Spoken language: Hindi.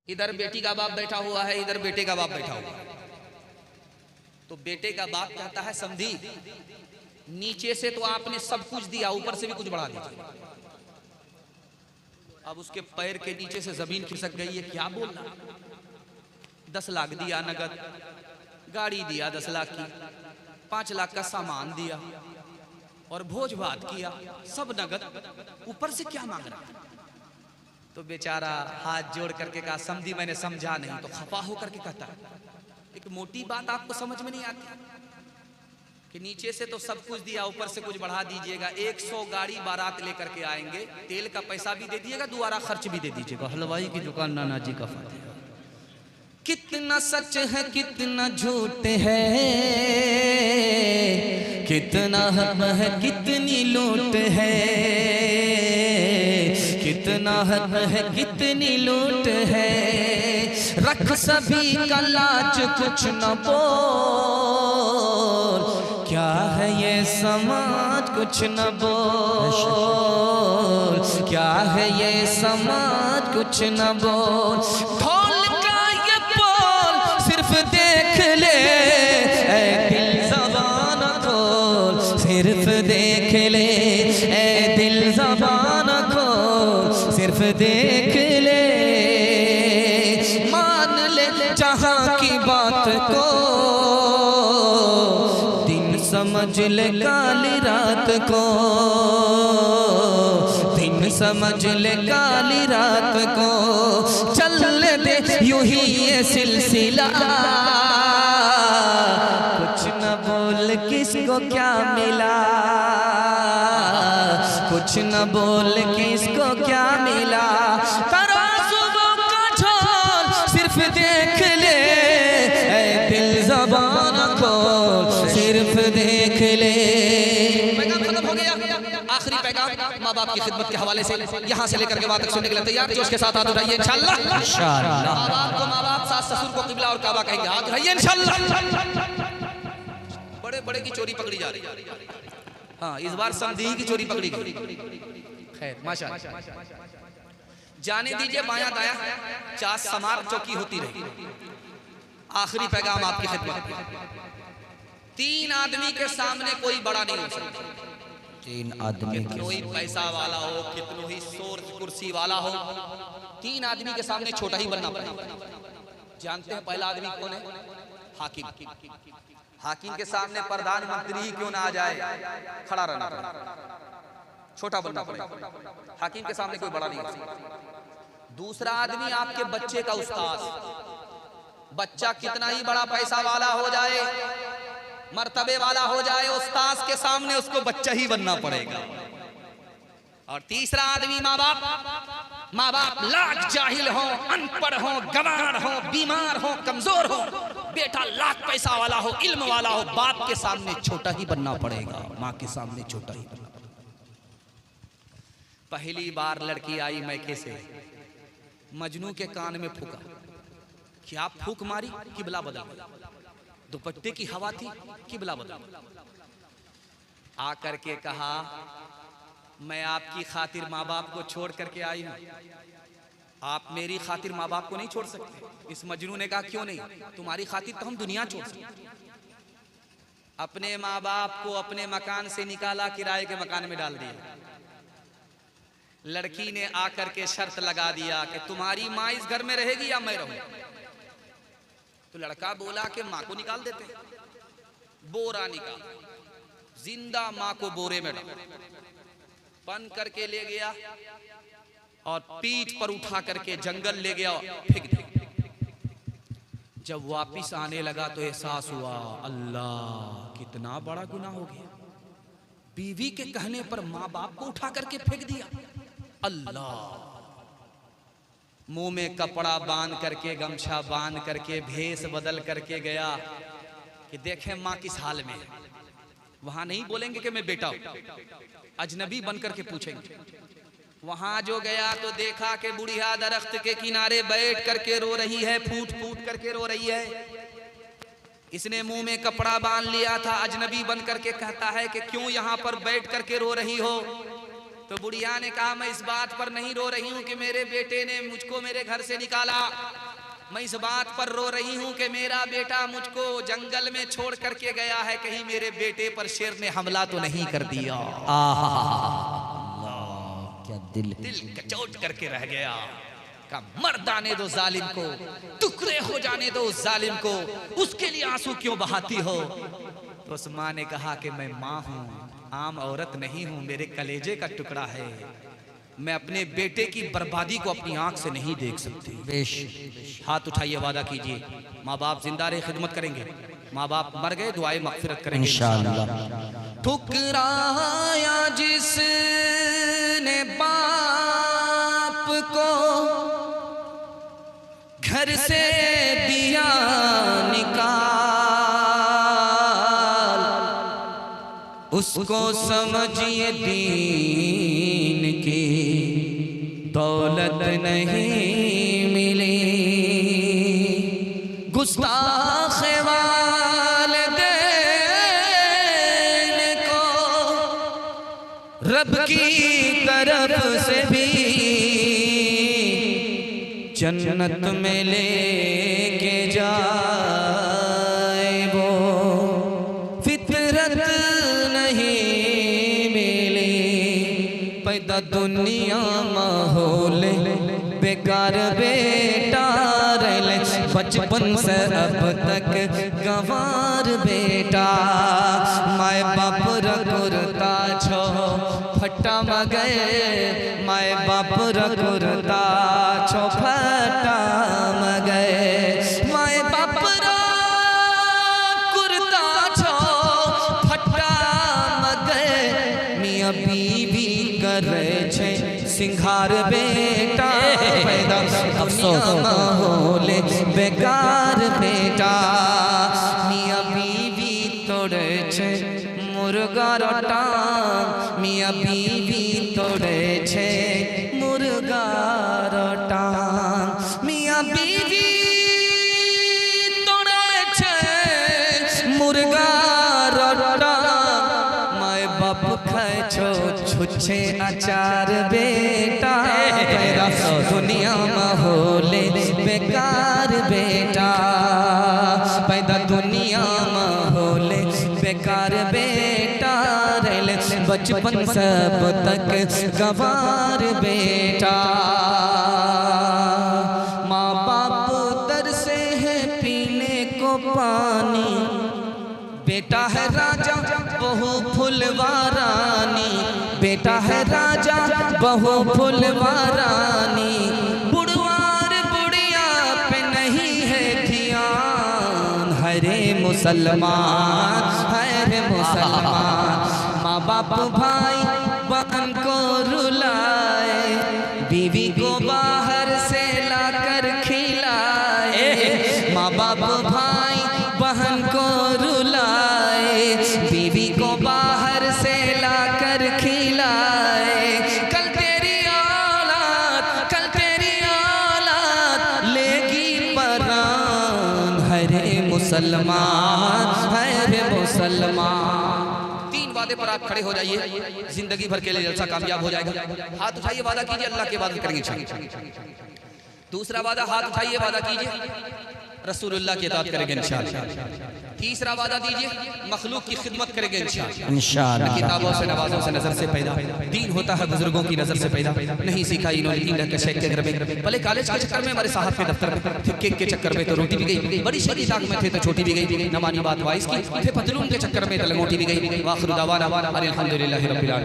इधर बेटी का बाप बैठा हुआ है, इधर बेटे का बाप बैठा हुआ है। तो बेटे का बाप कहता है समधी, नीचे से तो आपने सब कुछ दिया, ऊपर से भी कुछ बढ़ा दीजिए। अब उसके पैर के नीचे से जमीन खिसक गई है, क्या बोल रहा। 10 लाख दिया नगद, गाड़ी दिया 10 लाख की, 5 लाख का सामान दिया और भोज भात किया, सब नगद, ऊपर से क्या मांग रहा। तो बेचारा हाथ जोड़ करके कहा समधी मैंने समझा नहीं। तो खफा होकर के कहता है एक मोटी बात आपको समझ में नहीं आती कि नीचे से तो सब कुछ दिया, ऊपर से कुछ बढ़ा दीजिएगा। 100 गाड़ी बारात लेकर के आएंगे, तेल का पैसा भी दे दीजिएगा, दोबारा खर्च भी दे दीजिएगा। हलवाई की दुकान नाना जी का फातिहा। कितना सच है कितना झूठ है, कितना हक है कितनी लूट है, कितना हक है कितनी लूट है। रख सभी का लाज कुछ न बोल, क्या है ये समाज कुछ न बोल, क्या है ये समाज कुछ न बोल। ढोल का ये बोल सिर्फ देख ले, ऐ दिल ज़बान खोल, सिर्फ देख ले, ऐ दिल ज़बान खोल, सिर्फ देख ले। मान ले जहां की बात को, दिन समझ ले काली रात को, दिन समझ ले काली रात को। चल दे यूं ही ये सिलसिला, कुछ न बोल किसको क्या मिला, कुछ न बोल किसको क्या मिला। तराजुओं का झोल सिर्फ देख ले, ऐ दिल ज़बान खोल, सिर्फ देख ले। पैगाम खत्म हो गया। आखिरी पैगाम माँ बाप की खिदमत के हवाले से यहाँ से लेकर के वहाँ तक सुनने के लिए तैयार, जोश के साथ हाथ उठाइए इंशाअल्लाह। इंशाअल्लाह माँ बाप को माँ बाप, सास ससुर को किबला और काबा कहेंगे, हाथ उठाइए इंशाअल्लाह। बड़े बड़े की चोरी पकड़ी जा रही है। हाँ, इस बार समधी की चोरी पकड़ी गई। खैर माशाअल्लाह, जाने दीजिए बायां दायां, चार समार चौकी होती रही। आखिरी पैगाम आपकी खिदमत में, 3 आदमी के सामने कोई बड़ा नहीं हो सकता। 3 आदमी, कितना ही पैसा वाला हो, कितना ही शोर कुर्सी वाला हो, 3 आदमी के सामने छोटा ही बनना पड़ेगा। जानते हैं पहला आदमी कौन है? हाकिम। हाकिम के सामने प्रधानमंत्री ही क्यों ना आ जाए, खड़ा रहना पड़ेगा, छोटा बनना पड़ेगा। हाकिम के सामने कोई बड़ा नहीं हो सकता। दूसरा आदमी आपके बच्चे का उस्ताद। बच्चा कितना ही बड़ा पैसा वाला हो जाए, मर्तबे वाला हो जाए, उस्ताद के सामने उसको बच्चा ही बनना पड़ेगा। और तीसरा आदमी माँ बाप। माँ बाप लाख जाहिल हो, अनपढ़ हो, गंवार हो, बीमार हो, कमजोर हो, बेटा लाख पैसा वाला हो, इल्म वाला हो, बाप के सामने छोटा ही बनना पड़ेगा, माँ के सामने छोटा ही बनना पड़ेगा। पहली बार लड़की आई मैके से, मजनू के कान में फूका। क्या फूक मारी? किबला बदल। दुपट्टे की हवा थी, किबला बदल। आकर के कहा मैं आपकी खातिर माँ बाप को छोड़ करके आई हूँ, आप मेरी खातिर माँ बाप को नहीं छोड़ सकते। इस मजनू ने कहा क्यों नहीं? तुम्हारी खातिर तो हम दुनिया छोड़ सकते। अपने माँ बाप को अपने मकान से निकाला, किराए के मकान में डाल दिया। लड़की ने आकर के शर्त लगा दिया कि तुम्हारी माँ इस घर में रहेगी या मैं रहूं। तो लड़का बोला कि माँ को निकाल देते। बोरा निकाल, जिंदा माँ को बोरे में डाल, बंद करके ले गया और पीठ पर उठा करके जंगल ले गया, फेंक दिया। जब वापिस आने लगा तो एहसास हुआ अल्लाह कितना बड़ा गुनाह हो गया। बीवी के कहने पर माँ बाप को उठा करके फेंक दिया। अल्लाह, मुंह में कपड़ा बांध करके, गमछा बांध करके, भेष बदल करके गया कि देखें माँ किस हाल में है। वहां नहीं बोलेंगे कि मैं बेटा हूं, अजनबी बन करके पूछेंगे। वहां जो गया तो देखा कि बुढ़िया दरख्त के किनारे बैठ करके रो रही है, फूट फूट करके रो रही है। इसने मुंह में कपड़ा बांध लिया था, अजनबी बन करके कहता है कि क्यों यहाँ पर बैठ करके रो रही हो? तो बुढ़िया ने कहा मैं इस बात पर नहीं रो रही हूं कि मेरे बेटे ने मुझको मेरे घर से निकाला, मैं इस बात पर रो रही हूं कि मेरा बेटा मुझको जंगल में छोड़ करके गया है, कहीं मेरे बेटे पर शेर ने हमला तो नहीं कर दिया। क्या दिल कचोट करके रह गया। का मर जाने दो जालिम को, टुकड़े हो जाने दो उस जालिम को, उसके लिए आंसू क्यों बहाती हो? तो उस माँ ने कहा कि मैं माँ हूँ, आम औरत नहीं हूँ, मेरे कलेजे का टुकड़ा है, मैं अपने बेटे की बर्बादी को अपनी आंख से नहीं देख सकती। हाथ उठाइए, वादा कीजिए माँ बाप जिंदा रहे खिदमत करेंगे, माँ बाप मर गए दुआए मगफिरत करेंगे इंशाअल्लाह। ठुकराया जिसने बाप को, घर से दिया निकाल, उसको समझिए दीन की दौलत नहीं मिली। गुस्ताख वालिदैन को रब की तरफ से भी जन्नत में लेके जाए वो, फितरत नहीं मिली। पैदा दुनिया माहौल बेकार बेटा, बचपन से अब तक गंवार बेटा। माए बाप रकुरता छो फटा मगे, माए बाप रकुरता छो फटा मगे, माए बाप रकुरता छो फटा मगे। मियाँ बीवी करे छे सिंगार बेटा, पैदा दुनिया माहौल बेकार बेटा। मियाँ बीवी तोड़े छे मुर्गा रोटा, मियाँ बीवी तोड़े छे मुर्गा रोटा। मियाँ बीवी तोड़े छे मुर्गा रोटा, माए बाप खाए छो छुच्छे अचार बेटा। पैदा दुनिया माहौल बेकार बेटा, पैदा दुनिया माहौल बेकार बेटा। बचपन सब तक गंवार बेटा। माँ बाप तरसे है पीने को पानी, बेटा है राजा बहू फुलवारानी, बेटा है राजा बहू फुलवारानी। बुढ़वार बुढ़िया पे नहीं है ध्यान, हरे मुसलमान हरे मुसलमान। माँ बाप भाई बहन को रुलाए, बीवी को बाहर से लाकर खिलाए। माँ बाप भाई बहन को रुलाए, बीवी को बाहर से लाकर खिलाए। कल तेरी औलाद लेगी परान, हरे मुसलमान हरे मुसलमान। तीन वादे पर आप खड़े हो जाइए, जिंदगी भर के लिए जलसा कामयाब हो जाएगा। हाथ उठाइए, वादा कीजिए अल्लाह की इबादत करेंगे। दूसरा वादा, हाथ उठाइए, वादा कीजिए रसूलुल्लाह की इताअत करेंगे इंशाअल्लाह। तीसरा वादा दीजिए मखलूक की खिदमत करेंगे इंशाअल्लाह। किताबों से नवाजों से नजर से पैदा, दीन होता है बुजुर्गों की नजर से पैदा। नहीं सीखा इन्होंने दीन के शेख के घर में, भले कॉलेज के चक्कर में, हमारे साहब के दफ्तर में, फिर केक के चक्कर में तो रोटी भी गई, बड़ी शदी ताक में थे तो छोटी भी गई, न मानी बात वाइस की, फिर पतलून के चक्कर में तो लंगोटी भी गई। वाखिर दावाना अल्हम्दुलिल्लाहि रब्बिल आलमीन।